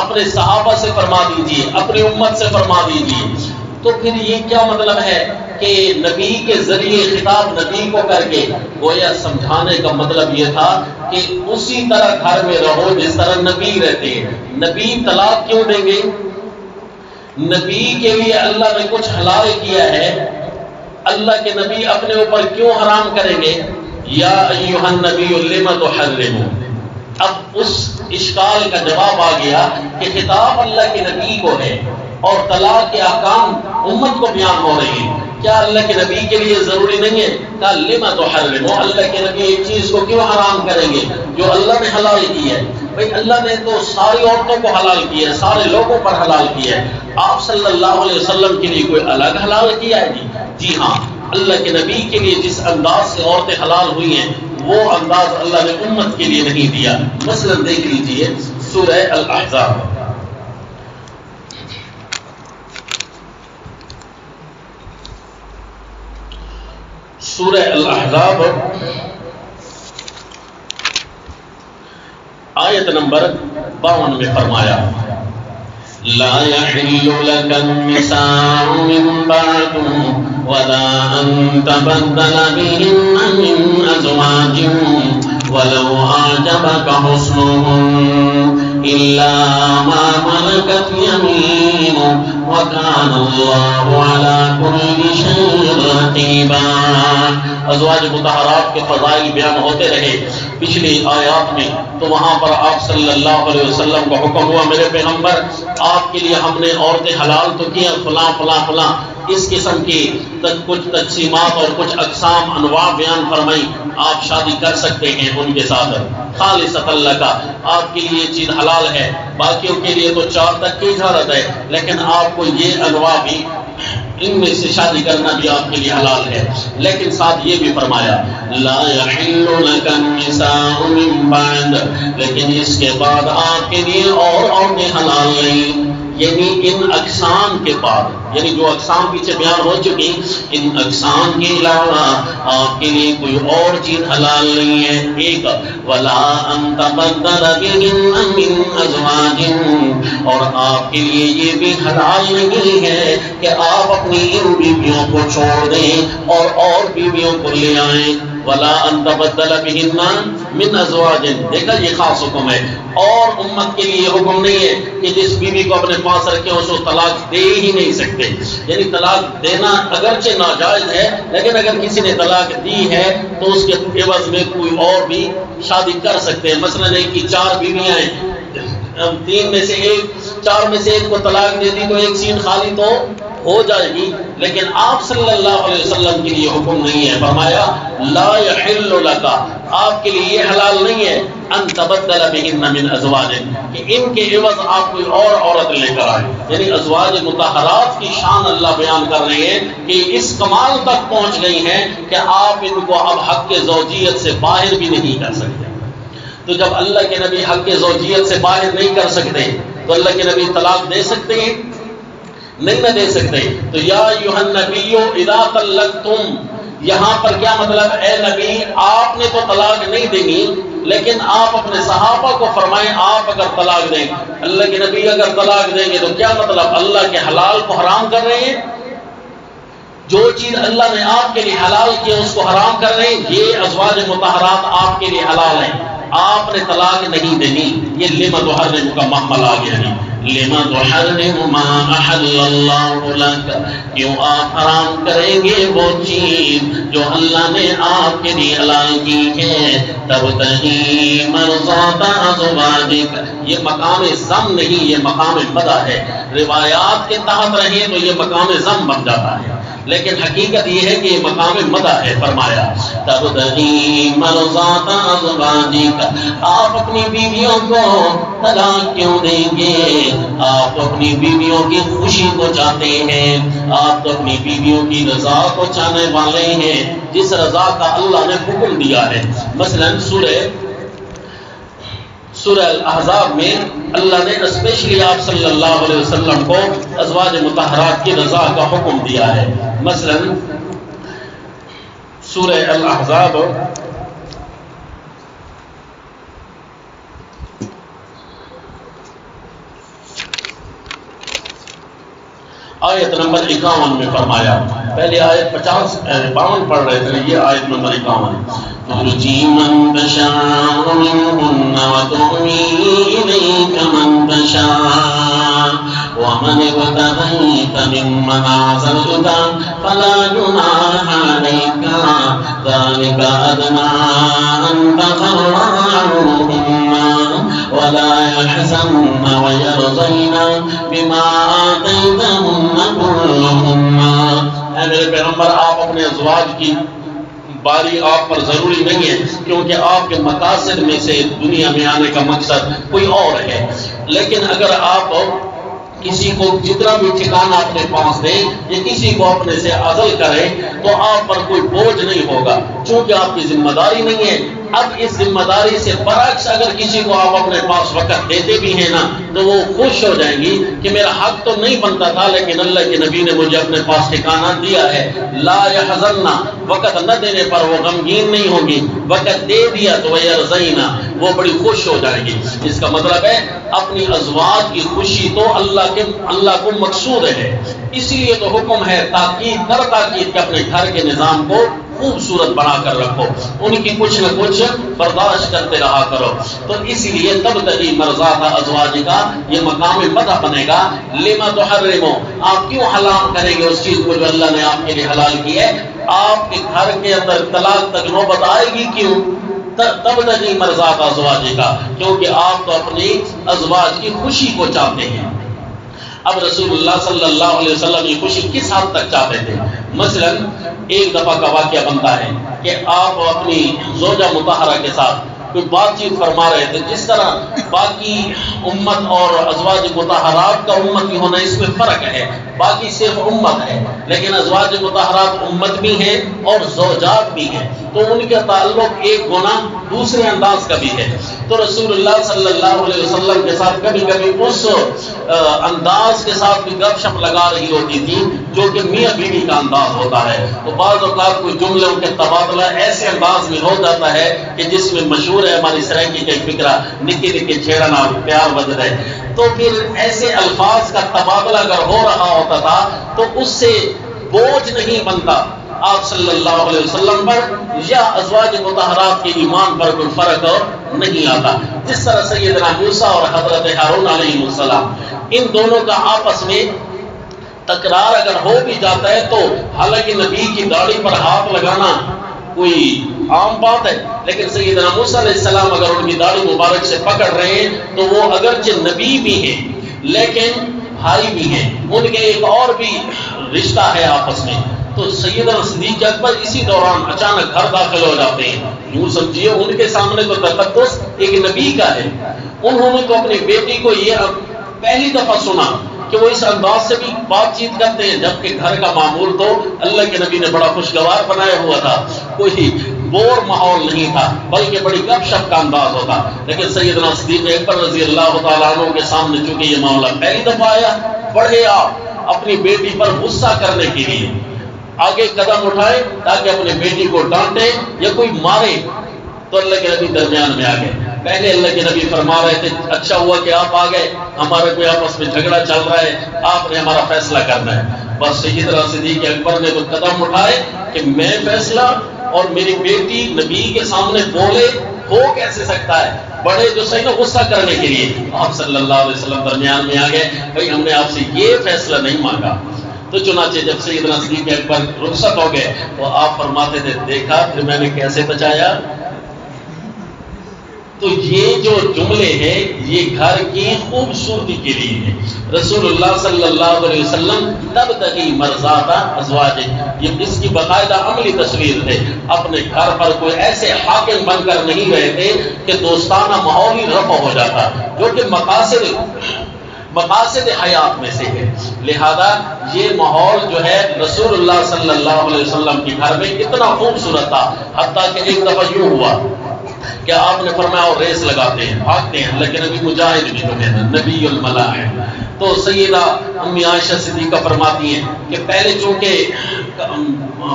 اپنے صحابہ سے فرما دیجیے، اپنی امت سے فرما دیجیے۔ تو پھر یہ کیا مطلب ہے کہ نبی کے ذریعے خطاب نبی کو کر کے گویا سمجھانے کا مطلب یہ تھا کہ اسی طرح گھر میں رہو جس طرح نبی رہتے ہیں۔ نبی طلاق کیوں دیں گے؟ نبی کے لیے اللہ نے کچھ حلال کیا ہے، اللہ کے نبی اپنے اوپر کیوں حرام کریں گے؟ یا ایھا النبی لما تحرموا۔ اب اس اشکال کا جواب آ گیا کہ خطاب اللہ کے نبی کو ہے اور طلاق کے احکام امت کو بیان ہو رہی ہیں، کیا اللہ کے نبی کے لیے ضروری نہیں ہے؟ کہا لما تحرموا، اللہ کے نبی ایک چیز کو کیوں حرام کریں گے جو اللہ نے حلال کی ہے؟ بھئی اللہ نے تو ساری عورتوں کو حلال کیا ہے، سارے لوگوں پر حلال کیا ہے، آپ صلی اللہ علیہ وسلم کے لیے کوئی الگ حلال کیا ہے؟ جی ہاں، اللہ کے نبی کے لیے جس انداز سے عورتیں حلال ہوئی ہیں وہ انداز اللہ نے امت کے لیے نہیں دیا. مثلا دیکھ لیجیے سورہ الاحزاب. سورہ الاحزاب آیت نمبر 52 میں فرمایا لا يحل لك النساء من بعد ولا أن تبدل بهن من أزواج ولو أعجبك حسنهن إلا ما ملكت يمينك وكان الله على كل شيء رقيبا. ازواج مطہرات کے فضائل بیان ہوتے رہے پچھلی آیات میں، تو وہاں پر آپ صلی اللہ علیہ وسلم کا حکم ہوا میرے پیغمبر آپ کے لیے ہم نے عورتیں حلال تو کیا فلاں فلاں فلاں اس قسم کی کچھ تقسیمات اور کچھ اقسام انواع بیان فرمائی. آپ شادی کر سکتے ہیں ان کے ساتھ خالصۃ اللہ کا، آپ کے لیے یہ چیز حلال ہے. باقیوں کے لیے تو 4 تک کی اجازت ہے، لیکن آپ کو یہ انواع بھی ان میں سے شادی کرنا بھی آپ کے لیے حلال ہے. لیکن ساتھ یہ بھی فرمایا لا يحل لك النساء من بعد، لیکن اس کے بعد آپ کے لیے اور عورتیں حلال نہیں. یعنی ان اقسام کے بعد، یعنی جو اقسام پیچھے بیان ہو چکی، ان اقسام کے علاوہ آپ کے لیے کوئی اور چیز حلال نہیں ہے. ایک ولا ان تبدل بهن من ازواج، اور آپ کے لیے یہ بھی حلال نہیں ہے کہ آپ اپنی ان بیویوں کو چھوڑ دیں اور بیویوں کو لے آئیں. ولا ان تبدل بهن من ازواج، دیکھا یہ خاص حکم ہے. اور امت کے لیے حکم نہیں ہے کہ جس بیوی کو اپنے پاس رکھے اس کو طلاق دے ہی نہیں سکتے. یعنی طلاق دینا اگرچہ ناجائز ہے، لیکن اگر کسی نے طلاق دی ہے تو اس کے عوض میں کوئی اور بھی شادی کر سکتے ہیں. مثلا ایک کی 4 بیویاں ہیں، 3 میں سے 4 میں سے ایک کو طلاق دے دی تو ایک سیٹ خالی تو ہو جائے گی. لیکن آپ صلی اللہ علیہ وسلم کے لیے حکم نہیں ہے. فرمایا لا يحل لك، آپ کے لیے یہ حلال نہیں ہے ان تبدل بهن من ازواج، کہ ان کے عوض آپ کوئی اور عورت لے کر آئے. یعنی ازواج مطہرات کی شان اللہ بیان کر رہے ہیں کہ اس کمال تک پہنچ گئی ہیں کہ آپ ان کو اب حق کے زوجیت سے باہر بھی نہیں کر سکتے. تو جب اللہ کے نبی حق کے زوجیت سے باہر نہیں کر سکتے تو اللہ کے نبی طلاق دے سکتے ہیں؟ نہیں نہ دے سکتے. تو یا ایھا النبی اذا طلقتم، یہاں پر کیا مطلب؟ اے نبی آپ نے تو طلاق نہیں دینی، لیکن آپ اپنے صحابہ کو فرمائیں آپ اگر طلاق دیں. اللہ کے نبی اگر طلاق دیں گے تو کیا مطلب؟ اللہ کے حلال کو حرام کر رہے ہیں. جو چیز اللہ نے آپ کے لیے حلال کی اس کو حرام کر رہے ہیں. یہ ازواج مطہرات آپ کے لیے حلال ہیں، آپ نے طلاق نہیں دینی. یہ لما تحرم کا محمل آ گیا ہے. لما تحرم ما احل اللہ لک، کیوں آپ حرام کریں گے وہ چیز جو اللہ نے آپ کے لیے حلال کی ہے. تبتغی مرضات ازواجک، یہ مقام ذم نہیں، یہ مقام مدح ہے. روایات کے تحت رہیں تو یہ مقام ذم بن جاتا ہے، لیکن حقیقت یہ ہے کہ یہ مقام مدح ہے. فرمایا تبتغی مرضات ازواجک، آپ اپنی بیویوں کو طلاق کیوں دیں گے؟ آپ تو اپنی بیویوں کی خوشی کو چاہتے ہیں، آپ تو اپنی بیویوں کی رضا کو چاہنے والے ہیں، جس رضا کا اللہ نے حکم دیا ہے. مثلا سورہ الاحزاب میں اللہ نے اسپیشلی آپ صلی اللہ علیہ وسلم کو ازواج مطہرات کی رضا کا حکم دیا ہے. مثلا سورہ الاحزاب آیت نمبر 51 میں فرمایا. پہلے آیت 52 پڑھ رہے تھے، یہ آیت نمبر 51. ترجی من تشاء منهن وتؤوي إليك من تشاء ومن ابتغيت ممن عزلت فلا جناح عليك ذلك أدنى أن تقر أعينهن ولا يحزن ويرضين بما آتيتهن كلهن. اے میرے پیغمبر، آپ اپنے ازواج کی باری آپ پر ضروری نہیں ہے، کیونکہ آپ کے مقاصد میں سے دنیا میں آنے کا مقصد کوئی اور ہے. لیکن اگر آپ کسی کو جتنا بھی ٹھکانہ اپنے پاس دے یا کسی کو اپنے سے عزل کرے تو آپ پر کوئی بوجھ نہیں ہوگا، چونکہ آپ کی ذمہ داری نہیں ہے۔ اب اس ذمہ داری سے برعکس اگر کسی کو آپ اپنے پاس وقت دیتے بھی ہیں نا تو وہ خوش ہو جائیں گی کہ میرا حق تو نہیں بنتا تھا لیکن اللہ کے نبی نے مجھے اپنے پاس ٹھکانہ دیا ہے۔ لا یحزننا، وقت نہ دینے پر وہ غمگین نہیں ہوں گی، وقت دے دیا تو یرضینا، وہ بڑی خوش ہو جائیں گی۔ اس کا مطلب ہے اپنی ازواج کی خوشی تو اللہ کو مقصود ہے، اسی لیے تو حکم ہے تاکید در تاکید کہ اپنے گھر کے نظام کو خوبصورت بنا کر رکھو، ان کی کچھ نہ کچھ برداشت کرتے رہا کرو۔ تو اسی لیے تب تک مرضات ازواج کا یہ مقام مدح بنے گا۔ لما تحرمو، آپ کیوں حرام کریں گے اس چیز کو جو اللہ نے آپ کے لیے حلال کی ہے؟ آپ کے گھر کے اندر طلاق تک نوبت آئے گی کیوں؟ تب تک مرضات ازواج کا، کیونکہ آپ تو اپنی ازواج کی خوشی کو چاہتے ہیں۔ اب رسول اللہ صلی اللہ علیہ وسلم یہ خوشی کس حد تک چاہتے تھے؟ مثلا ایک دفعہ کا واقعہ بنتا ہے کہ آپ اپنی زوجہ مطہرہ کے ساتھ کوئی بات چیت فرما رہے تھے، جس طرح باقی امت اور ازواج مطہرات کا امتی ہونا اس میں فرق ہے، باقی صرف امت ہے لیکن ازواج مطہرات امت بھی ہیں اور زوجات بھی ہیں، تو ان کے تعلق ایک گنا دوسرے انداز کا بھی ہے۔ تو رسول اللہ صلی اللہ علیہ وسلم کے ساتھ کبھی کبھی اس انداز کے ساتھ بھی گپ شپ لگا رہی ہوتی تھی جو کہ میاں بیوی کا انداز ہوتا ہے، تو بعض اوقات کوئی جملوں کے تبادلہ ایسے انداز میں ہو جاتا ہے کہ جس میں مشہور ہے ہماری سرائکی کا فکرہ نکی نکی چھیڑنا پیار بد ہے، تو پھر ایسے الفاظ کا تبادلہ اگر ہو رہا ہوتا تھا تو اس سے بوجھ نہیں بنتا آپ صلی اللہ علیہ وسلم پر یا ازواج مطہرات کے ایمان پر کوئی فرق نہیں آتا۔ جس طرح سیدنا موسیٰ اور حضرت ہارون علیہ السلام، ان دونوں کا آپس میں تکرار اگر ہو بھی جاتا ہے تو حالانکہ نبی کی داڑھی پر ہاتھ لگانا کوئی عام بات ہے، لیکن سیدنا موسیٰ علیہ السلام اگر ان کی داڑھی مبارک سے پکڑ رہے ہیں تو وہ اگرچہ نبی بھی ہیں لیکن بھائی بھی ہیں، ان کے ایک اور بھی رشتہ ہے آپس میں۔ تو سیدنا صدیق اکبر اسی دوران اچانک گھر داخل ہو جاتے ہیں، یوں سمجھیے ان کے سامنے تو تقدس ایک نبی کا ہے، انہوں نے تو اپنی بیٹی کو یہ پہلی دفعہ سنا کہ وہ اس انداز سے بھی بات چیت کرتے ہیں، جبکہ گھر کا معمول تو اللہ کے نبی نے بڑا خوشگوار بنایا ہوا تھا، کوئی بور ماحول نہیں تھا بلکہ بڑی گپ شپ کا انداز ہوتا، لیکن سیدنا صدیق اکبر رضی اللہ تعالیٰ عنہ کے سامنے چونکہ یہ معاملہ پہلی دفعہ آیا، بڑھے آپ اپنی بیٹی پر غصہ کرنے کے لیے آگے قدم اٹھائے تاکہ اپنے بیٹی کو ڈانٹے یا کوئی مارے، تو اللہ کے نبی درمیان میں آ گئے۔ پہلے اللہ کے نبی فرما رہے تھے اچھا ہوا کہ آپ آ گئے، ہمارے کوئی آپس میں جھگڑا چل رہا ہے، آپ نے ہمارا فیصلہ کرنا ہے۔ بس سیدنا صدیق اکبر نے تو قدم اٹھائے کہ میں فیصلہ اور میری بیٹی نبی کے سامنے بولے ہو کیسے سکتا ہے، بڑے جو صحیح نا غصہ کرنے کے لیے آپ صلی اللہ علیہ وسلم درمیان میں آ گئے، بھائی ہم نے آپ سے یہ فیصلہ نہیں مانگا۔ تو چنانچہ جب سیدنا صدیق اکبر رخصت ہو گئے تو آپ فرماتے تھے دیکھا پھر میں نے کیسے بچایا۔ تو یہ جو جملے ہیں یہ گھر کی خوبصورتی کے لیے ہے۔ رسول اللہ صلی اللہ علیہ وسلم تب تک مرضات ازواج، یہ اس کی باقاعدہ عملی تصویر ہے، اپنے گھر پر کوئی ایسے حاکم بن کر نہیں رہے تھے کہ دوستانہ ماحول ہی رفع ہو جاتا، جو کہ مقاصد حیات میں سے ہے۔ لہذا یہ ماحول جو ہے رسول اللہ صلی اللہ علیہ وسلم کے گھر میں اتنا خوبصورت تھا، حتیٰ کہ ایک دفعہ یوں ہوا کہ آپ نے فرمایا اور ریس لگاتے ہیں بھاگتے ہیں، لیکن ابھی مجاہد بھی تو ہے نبی الملاحم۔ تو سیدہ امی عائشہ صدیقہ فرماتی ہیں کہ پہلے چونکہ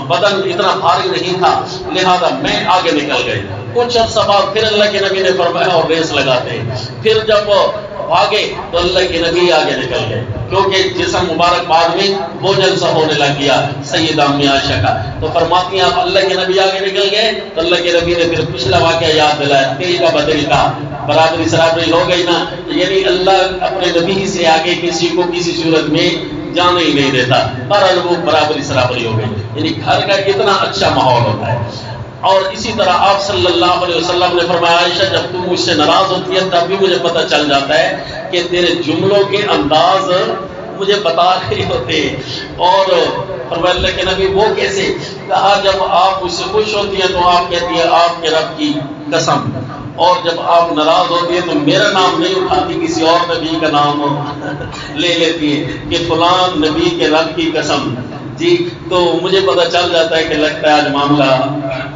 بدن اتنا بھاری نہیں تھا لہذا میں آگے نکل گئے، کچھ عرصہ بعد پھر اللہ کے نبی نے فرمایا اور ریس لگاتے ہیں، پھر جب بھاگے تو اللہ کے نبی آگے نکل گئے، کیونکہ جسم مبارک بعد میں بوجھل سا ہونے لگ گیا سیدہ امی عائشہ کا۔ تو فرماتی ہیں آپ اللہ کے نبی آگے نکل گئے تو اللہ کے نبی نے پھر پچھلا واقعہ یاد دلایا، تیل کا بدل کا برابری سرابری ہو گئی نا، یعنی اللہ اپنے نبی سے آگے کسی کو کسی صورت میں جانے ہی نہیں دیتا، بہرحال وہ برابری سرابری ہو گئی، یعنی گھر کا اتنا اچھا ماحول ہوتا ہے۔ اور اسی طرح آپ صلی اللہ علیہ وسلم نے فرمایا عائشہ جب تم مجھ سے ناراض ہوتی ہے تب بھی مجھے پتہ چل جاتا ہے کہ تیرے جملوں کے انداز مجھے بتا رہے ہوتے، اور فرمایا اللہ کے نبی وہ کیسے؟ کہا جب آپ مجھ سے خوش ہوتی ہیں تو آپ کہتی ہے آپ کے رب کی قسم اور جب آپ ناراض ہوتی ہے تو میرا نام نہیں اٹھاتی، کسی اور نبی کا نام لے لیتی ہے کہ فلاں نبی کے رب کی قسم جی، تو مجھے پتہ چل جاتا ہے کہ لگتا ہے آج معاملہ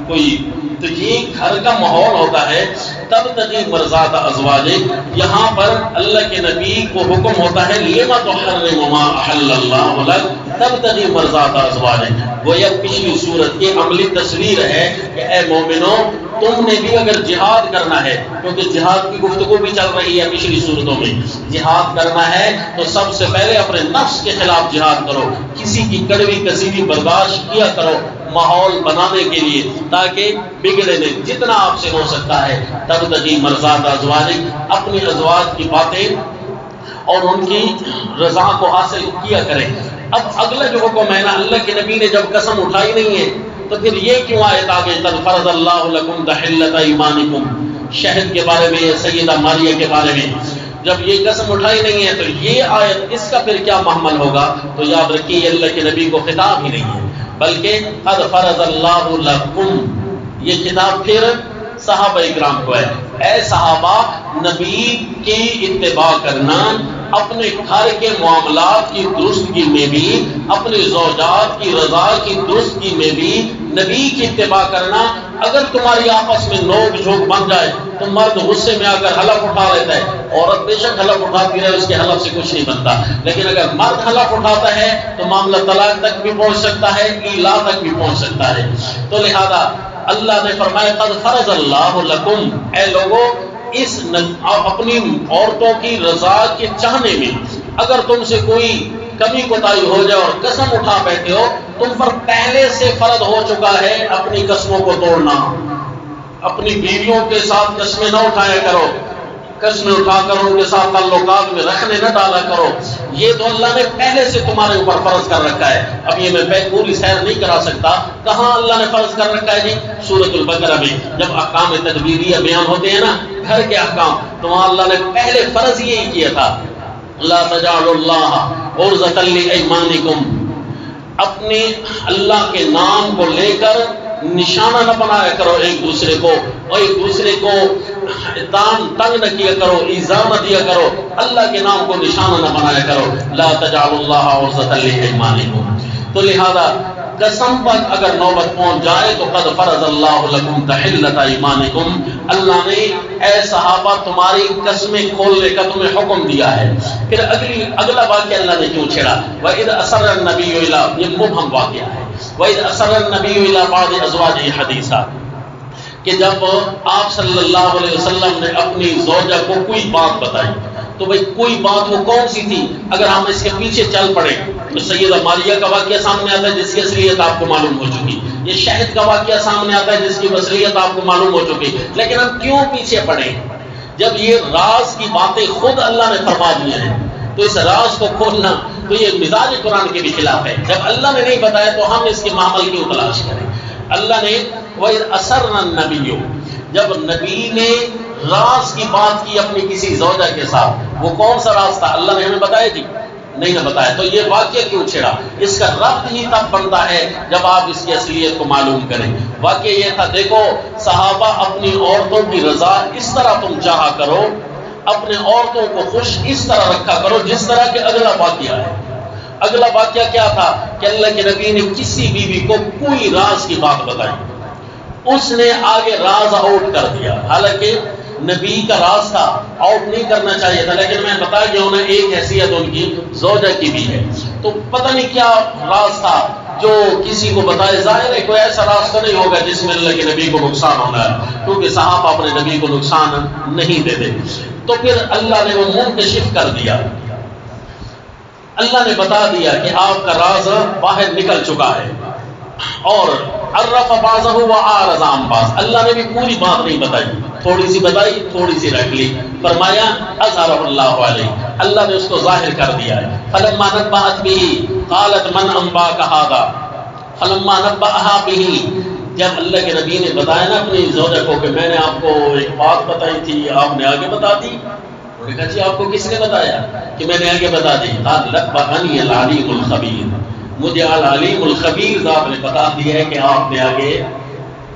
کوئی، تو یہ گھر کا ماحول ہوتا ہے۔ تب تغی مرضات ازواجک، یہاں پر اللہ کے نبی کو حکم ہوتا ہے لما تحرم ما احل اللہ لک تب تغی مرضات ازواجک۔ وہ یہ پچھلی صورت کی عملی تصویر ہے کہ اے مومنو تم نے بھی اگر جہاد کرنا ہے، کیونکہ جہاد کی گفتگو بھی چل رہی ہے پچھلی صورتوں میں، جہاد کرنا ہے تو سب سے پہلے اپنے نفس کے خلاف جہاد کرو، کسی کی کڑوی کسیدی برداشت کیا کرو ماحول بنانے کے لیے تاکہ بگڑے نہیں، جتنا آپ سے ہو سکتا ہے۔ تب تغی مرضات ازواجک، اپنی ازواج کی باتیں اور ان کی رضا کو حاصل کیا کریں۔ اب اگلا جو حکم ہے نا، اللہ کے نبی نے جب قسم اٹھائی نہیں ہے تو پھر یہ کیوں آیت آگے قد فرض اللہ لکم تحلۃ ایمانکم، شہد کے بارے میں، سیدہ ماریہ کے بارے میں جب یہ قسم اٹھائی نہیں ہے تو یہ آیت اس کا پھر کیا محمل ہوگا؟ تو یاد رکھیے اللہ کے نبی کو خطاب ہی نہیں ہے بلکہ قد فرض اللہ لکم، یہ خطاب پھر صحابہ اکرام کو ہے۔ اے صحابہ، نبی کی اتباع کرنا، اپنے گھر کے معاملات کی درستگی میں بھی، اپنی زوجات کی رضا کی درستگی میں بھی نبی کی اتباع کرنا۔ اگر تمہاری آپس میں نوک جھوک بن جائے تو مرد غصے میں آ کر حلف اٹھا لیتا ہے، عورت بے شک حلف اٹھاتی رہے، اس کے حلف سے کچھ نہیں بنتا، لیکن اگر مرد حلف اٹھاتا ہے تو معاملہ طلاق تک بھی پہنچ سکتا ہے، ایلا تک بھی پہنچ سکتا ہے۔ تو لہذا اللہ نے فرمایا قد فرض اللہ لکم، اے لوگوں اس اپنی عورتوں کی رضا کے چاہنے میں اگر تم سے کوئی کمی کوتاہی ہو جائے اور قسم اٹھا بیٹھے ہو، تم پر پہلے سے فرض ہو چکا ہے اپنی قسموں کو توڑنا۔ اپنی بیویوں کے ساتھ قسمیں نہ اٹھایا کرو، قسمیں اٹھا کر ان کے ساتھ تعلقات میں رکھنے نہ ڈالا کرو، یہ تو اللہ نے پہلے سے تمہارے اوپر فرض کر رکھا ہے۔ اب یہ میں پوری سیر نہیں کرا سکتا، کہاں اللہ نے فرض کر رکھا ہے جی؟ سورۃ البقرہ میں جب احکام تدبیریہ بیان ہوتے ہیں نا، گھر کے احکام، تو وہاں اللہ نے پہلے فرض یہی کیا تھا لا تجعلوا اللہ عرضۃ لایمانکم، اپنے اللہ کے نام کو لے کر نشانہ نہ بنایا کرو ایک دوسرے کو، اور ایک دوسرے کو تنگ نہ کیا کرو، ایذا نہ دیا کرو، اللہ کے نام کو نشانہ نہ بنایا کرو۔ لا تجعلوا اللہ عرضۃ لایمانکم، تو لہذا قسم پر اگر نوبت پہنچ جائے تو قد فرض اللہ لکم تحلۃ ایمانکم، اللہ نے اے صحابہ تمہاری قسمیں کھولنے کا تمہیں حکم دیا ہے۔ پھر اگلا واقعہ اللہ نے کیوں چھیڑا؟ وَإِذْ أَسَرَّ النَّبِيُّ إِلَىٰ، یہ مبہم واقعہ ہے۔ وَإِذْ أَسَرَّ النَّبِيُّ إِلَىٰ بَعْضِ أَزْوَاجِهِ حَدِيثًا، کہ جب آپ صلی اللہ علیہ وسلم نے اپنی زوجہ کو کوئی بات بتائی تو بھئی کوئی بات وہ کون سی تھی؟ اگر ہم اس کے پیچھے چل پڑے تو سیدہ ماریہ کا واقعہ سامنے آتا ہے جس کی اصلیت آپ کو معلوم ہو چکی، یہ شہد کا واقعہ سامنے آتا ہے جس کی اصلیت آپ کو معلوم ہو چکی، لیکن ہم کیوں پیچھے پڑے؟ جب یہ راز کی باتیں خود اللہ نے فرما دی ہیں تو اس راز کو کھولنا تو یہ مزاج قرآن کے بھی خلاف ہے۔ جب اللہ نے نہیں بتایا تو ہم اس کے معامل کیوں تلاش کریں؟ اللہ نے وَإِذْ أَسَرَّ النَّبِيُّ، جب نبی نے راز کی بات کی اپنی کسی زوجہ کے ساتھ، وہ کون سا راز تھا؟ اللہ نے ہمیں بتایا جی؟ نہیں نہ بتایا، تو یہ واقعہ کیوں چھیڑا؟ اس کا ربط ہی تب بنتا ہے جب آپ اس کی اصلیت کو معلوم کریں۔ واقعہ یہ تھا، دیکھو صحابہ اپنی عورتوں کی رضا اس طرح تم چاہا کرو، اپنے عورتوں کو خوش اس طرح رکھا کرو جس طرح کہ اگلا واقعہ ہے۔ اگلا واقعہ کیا تھا کہ اللہ کے نبی نے کسی بیوی کو کوئی راز کی بات بتائی، اس نے آگے راز آؤٹ کر دیا، حالانکہ نبی کا راز تھا، آؤٹ نہیں کرنا چاہیے تھا، لیکن میں بتا گیا ہوں ایک حیثیت ان کی زوجہ کی بھی ہے، تو پتہ نہیں کیا راز تھا جو کسی کو بتائے۔ ظاہر ہے کوئی ایسا راز تو نہیں ہوگا جس میں اللہ کے نبی کو نقصان ہونا ہے، کیونکہ صحابہ اپنے نبی کو نقصان نہیں دیتے۔ تو پھر اللہ نے وہ منکشف کر دیا، اللہ نے بتا دیا کہ آپ کا راز باہر نکل چکا ہے، اور عرف بعضہ وأعرض عن بعض، اللہ نے بھی پوری بات نہیں بتائی، تھوڑی سی بتائی، تھوڑی سی رکھ لی، فرمایا اظہرہ اللہ علیہ، اللہ نے اس کو ظاہر کر دیا ہے۔ فلما نبأت به قالت من انباک ھذا، فلما نبأها به، جب اللہ کے نبی نے بتایا نا اپنی زوجہ کو کہ میں نے آپ کو ایک بات بتائی تھی، آپ نے آگے بتا دی، انہوں نے کہا جی آپ کو کس نے بتایا کہ میں نے آگے بتا دی؟ قال نبأنی العلیم الخبیر، مجھے العلیم الخبیر ذات نے بتا دیا ہے کہ آپ نے آگے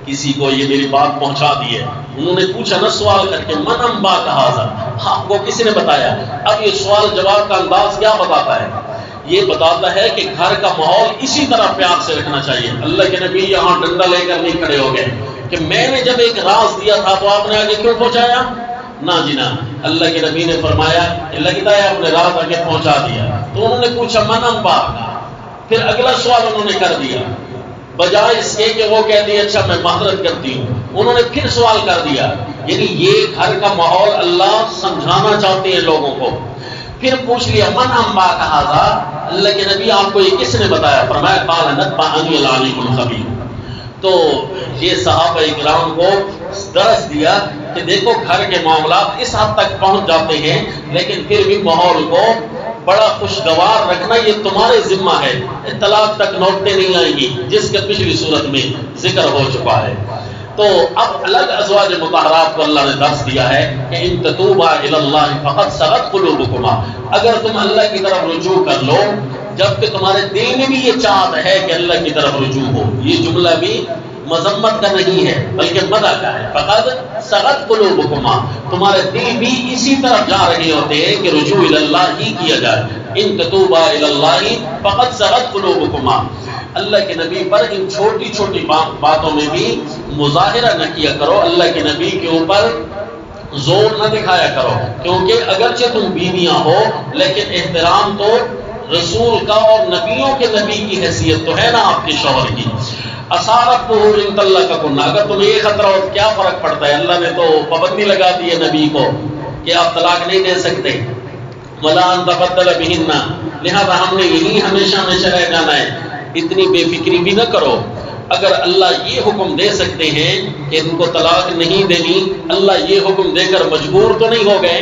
کسی کو یہ میری بات پہنچا دی ہے۔ انہوں نے پوچھا نا سوال کر کے من انبا کہا تھا، آپ کو کسی نے بتایا؟ اب یہ سوال جواب کا انداز کیا بتاتا ہے؟ یہ بتاتا ہے کہ گھر کا ماحول اسی طرح پیار سے رکھنا چاہیے۔ اللہ کے نبی یہاں ڈنڈا لے کر نہیں کھڑے ہو گئے کہ میں نے جب ایک راز دیا تھا تو آپ نے آگے کیوں پہنچایا؟ نہ جی نہ، اللہ کے نبی نے فرمایا کہ لگتا ہے آپ نے راز آگے پہنچا دیا۔ تو انہوں نے پوچھا من انبا، پھر اگلا سوال انہوں نے کر دیا، بجائے اس کے کہ وہ کہتی ہے اچھا میں معذرت کرتی ہوں، انہوں نے پھر سوال کر دیا۔ یعنی یہ گھر کا ماحول اللہ سمجھانا چاہتے ہیں لوگوں کو۔ پھر پوچھ لیا من انبا کہا تھا، اللہ کے نبی آپ کو یہ کس نے بتایا؟ فرمایا قال نبأنی العلیم الخبیر۔ تو یہ صحابہ اکرام کو درس دیا کہ دیکھو گھر کے معاملات اس حد تک پہنچ جاتے ہیں، لیکن پھر بھی ماحول کو بڑا خوشگوار رکھنا یہ تمہارے ذمہ ہے۔ طلاق تک نوٹیں نہیں آئیں گی جس کے پچھلی صورت میں ذکر ہو چکا ہے۔ تو اب الگ ازواج مطہرات کو اللہ نے درس دیا ہے کہ ان تتوبا الی اللہ فقد صغت قلوبکما، اگر تم اللہ کی طرف رجوع کر لو جبکہ تمہارے دل میں بھی یہ چاہت ہے کہ اللہ کی طرف رجوع ہو۔ یہ جملہ بھی مذمت کا نہیں ہے بلکہ مدح کا ہے۔ فقد صغت قلوبکما، تمہارے دل بھی اسی طرف جا رہے ہوتے ہیں کہ رجوع الی اللہ ہی کیا جائے۔ ان تتوبا الی اللہ فقد صغت قلوبکما، اللہ کے نبی پر ان چھوٹی چھوٹی باتوں میں بھی مظاہرہ نہ کیا کرو، اللہ کے نبی کے اوپر زور نہ دکھایا کرو، کیونکہ اگرچہ تم بیویاں ہو لیکن احترام تو رسول کا اور نبیوں کے نبی کی حیثیت تو ہے نا آپ کے شوہر کی۔ اصارتہ ان طلقکن، اگر تمہیں یہ خطرہ ہو کیا فرق پڑتا ہے؟ اللہ نے تو پابندی لگا دی ہے نبی کو کہ آپ طلاق نہیں دے سکتے۔ ولا ان تبدل بہن، لہذا ہم نے یہی ہمیشہ ہمیشہ رہ جانا ہے۔ اتنی بے فکری بھی نہ کرو، اگر اللہ یہ حکم دے سکتے ہیں کہ ان کو طلاق نہیں دینی، اللہ یہ حکم دے کر مجبور تو نہیں ہو گئے،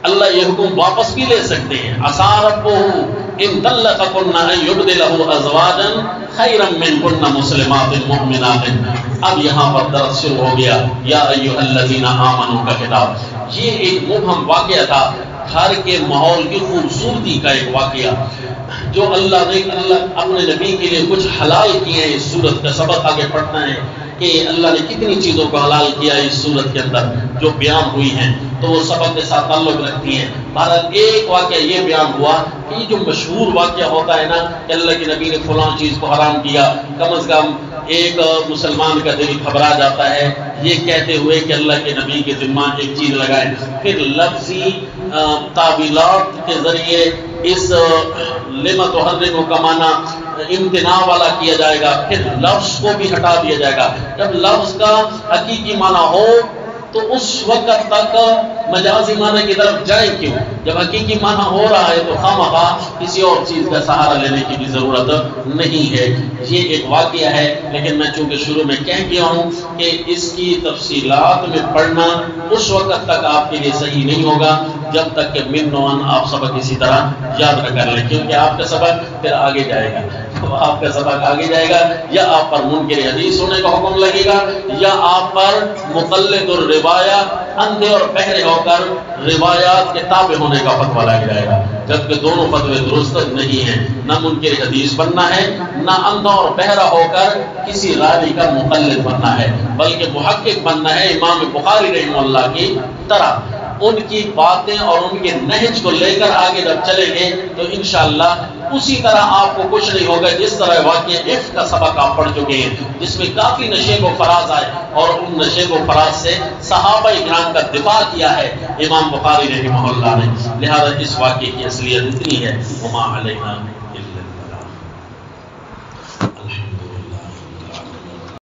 اللہ یہ حکم واپس بھی لے سکتے ہیں۔ عسى ربه ان طلقكن ان يبدله ازواجا خيرا منكن مسلمات مؤمنات۔ اب یہاں پر درس شروع ہو گیا یا ایھا الذین آمنوا کا خطاب۔ یہ ایک مبہم واقعہ تھا، گھر کے ماحول کی خوبصورتی کا ایک واقعہ جو اللہ نے اپنے نبی کے لیے کچھ حلال کیے ہیں۔ اس صورت کا سبق آگے پڑھنا ہے کہ اللہ نے کتنی چیزوں کو حلال کیا ہے اس صورت کے اندر جو بیان ہوئی ہیں، تو وہ سبق کے ساتھ تعلق رکھتی ہیں۔ بہرحال ایک واقعہ یہ بیان ہوا کہ یہ جو مشہور واقعہ ہوتا ہے نا کہ اللہ کے نبی نے فلاں چیز کو حرام کیا، کم از کم ایک مسلمان کا دل گھبرا جاتا ہے یہ کہتے ہوئے کہ اللہ کے نبی کے ذمہ ایک چیز لگائے، پھر لفظی تعویلات کے ذریعے اس لما تحرم کا معنی امتناع والا کیا جائے گا، پھر لفظ کو بھی ہٹا دیا جائے گا۔ جب لفظ کا حقیقی معنی ہو تو اس وقت تک مجازی معنی کی طرف جائیں کیوں؟ جب حقیقی معنی ہو رہا ہے تو خامخواہ کسی اور چیز کا سہارا لینے کی بھی ضرورت نہیں ہے۔ یہ ایک واقعہ ہے، لیکن میں چونکہ شروع میں کہہ گیا ہوں کہ اس کی تفصیلات میں پڑھنا اس وقت تک آپ کے لیے صحیح نہیں ہوگا جب تک کہ من نوان آپ سبق اسی طرح یاد نہ کر لیں، کیونکہ آپ کا سبق پھر آگے جائے گا۔ آپ کا سبق آگے جائے گا، یا آپ پر منکر حدیث ہونے کا حکم لگے گا، یا آپ پر مقلد الروایہ اندھے اور بہرے ہو کر روایات کے تابع ہونے کا فتویٰ لگ جائے گا، جبکہ دونوں فتوے درست نہیں ہیں۔ نہ منکر حدیث بننا ہے، نہ اندھا اور بہرا ہو کر کسی راوی کا مقلد بننا ہے، بلکہ محقق بننا ہے امام بخاری رحمہ اللہ کی طرح۔ ان کی باتیں اور ان کے نہج کو لے کر آگے جب چلیں گے تو انشاءاللہ اسی طرح آپ کو کچھ نہیں ہوگا جس طرح واقعہ عفق کا سبق آپ پڑھ چکے ہیں، جس میں کافی نشیب و فراز آئے اور ان نشیب و فراز سے صحابہ اکرام کا دفاع کیا ہے امام بخاری رحمہ اللہ نے۔ لہذا اس واقعے کی اصلیت اتنی ہے، وما علینا